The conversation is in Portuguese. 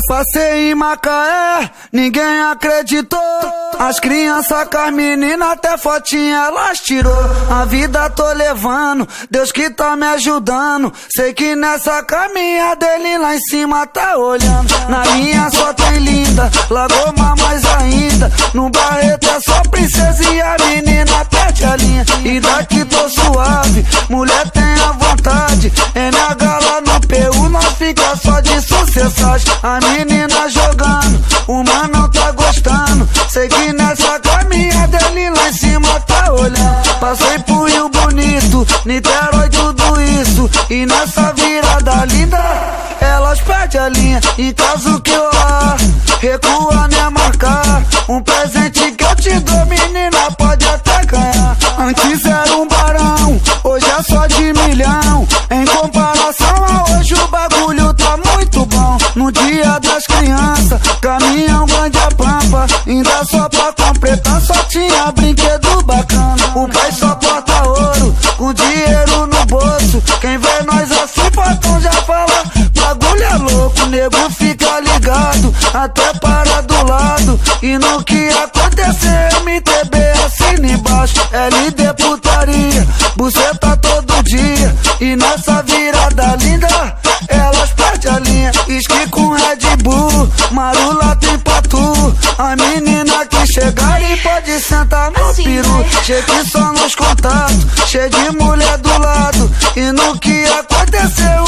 Passei em Macaé, ninguém acreditou. As crianças com as meninas até fotinha elas tirou. A vida tô levando, Deus que tá me ajudando. Sei que nessa caminha dele lá em cima tá olhando. Na minha só tem linda, Lagoma mais ainda. No Barreto é só princesa e a menina perde a linha. E daqui tô suave, mulher tenha vontade. NH lá no PU não fica só de sucessagem. A menina jogando, o mano tá gostando. Sei que nessa caminha dele lá em cima tá olhando. Passei pro Rio Bonito, Niterói, tudo isso. E nessa virada linda, elas perdem a linha. Em caso que eu recua, nem marcar. Um presente que eu te dou, menina, pode até ganhar. Antes era um barão, hoje é só de milhão. Em comparação a hoje o bagulho tá muito bom. No dia das crianças, caminhão grande a pampa. Ainda só pra completar, só tinha brinquedo bacana. O pai só porta ouro, com dinheiro no bolso. Quem vê nós assim, patão já fala, bagulho é louco. Nego fica ligado, até para do lado. E no que acontecer, MTB assina embaixo. LD putaria, buceta todo dia. E nessa virada linda, elas perdem a linha. Esqui com Red Bull, Marula tem pra tu. A menina que chegar e pode sentar no peru. Cheque só nos contatos, cheio de mulher do lado. E no que acontecer,